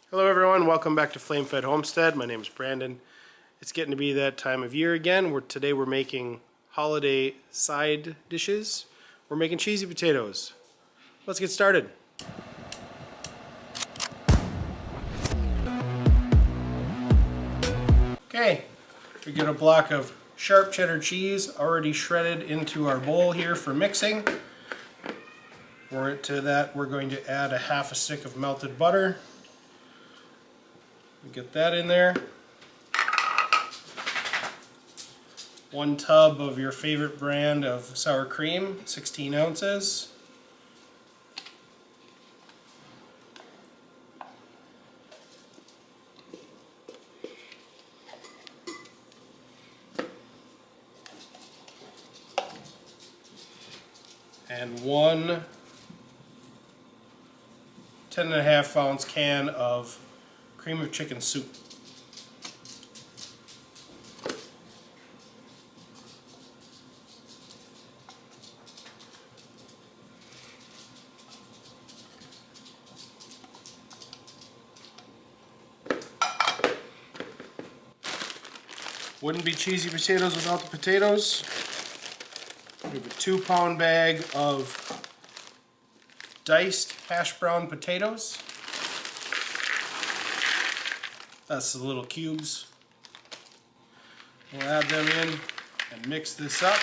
Hello everyone, welcome back to Flame Fed Homestead. My name is Brandon. It's getting to be that time of year again. Today we're making holiday side dishes. We're making cheesy potatoes. Let's get started. Okay, we get a block of sharp cheddar cheese already shredded into our bowl here for mixing. To that we're going to add a half a stick of melted butter. Get that in there. 1 tub of your favorite brand of sour cream, 16 ounces. And 1 10.5 ounce can of cream of chicken soup. Wouldn't be cheesy potatoes without the potatoes. We have a 2-pound bag of diced hash brown potatoes. That's the little cubes. We'll add them in and mix this up.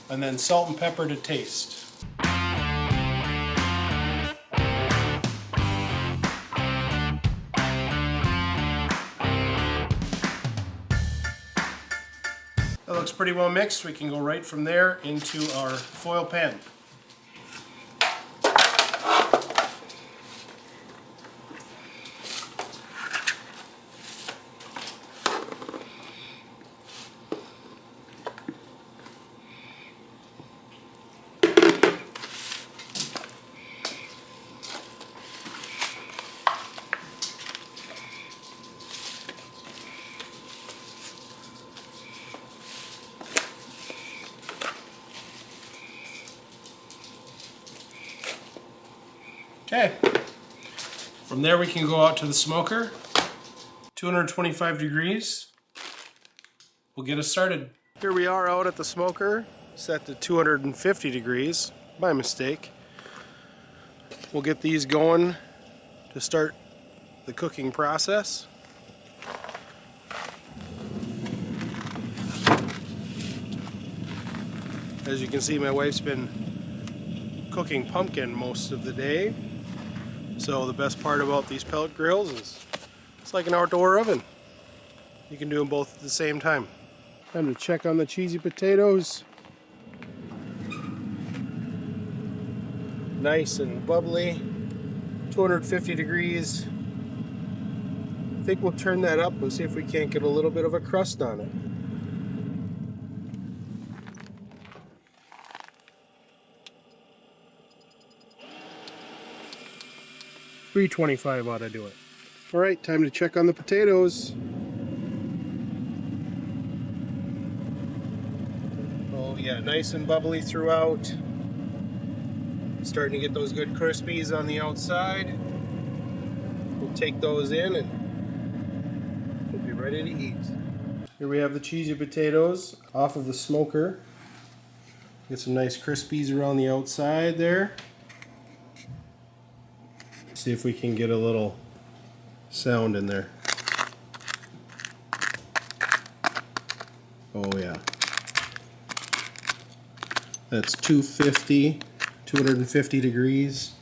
And then salt and pepper to taste. That looks pretty well mixed. We can go right from there into our foil pan. Okay, from there we can go out to the smoker, 225 degrees. We'll get us started. Here we are out at the smoker, set to 250 degrees, by mistake. We'll get these going to start the cooking process. As you can see, my wife's been cooking pumpkin most of the day. So the best part about these pellet grills is it's like an outdoor oven. You can do them both at the same time. Time to check on the cheesy potatoes. Nice and bubbly. 250 degrees. I think we'll turn that up and see if we can't get a little bit of a crust on it. $3.25 ought to do it. Alright, time to check on the potatoes. Oh yeah, nice and bubbly throughout. Starting to get those good crispies on the outside. We'll take those in and we'll be ready to eat. Here we have the cheesy potatoes off of the smoker. Get some nice crispies around the outside there. See if we can get a little sound in there. Oh yeah. That's 250 degrees.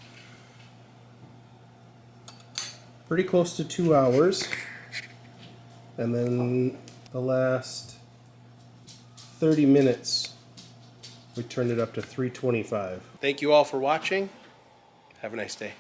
Pretty close to 2 hours. And then the last 30 minutes, we turned it up to 325. Thank you all for watching. Have a nice day.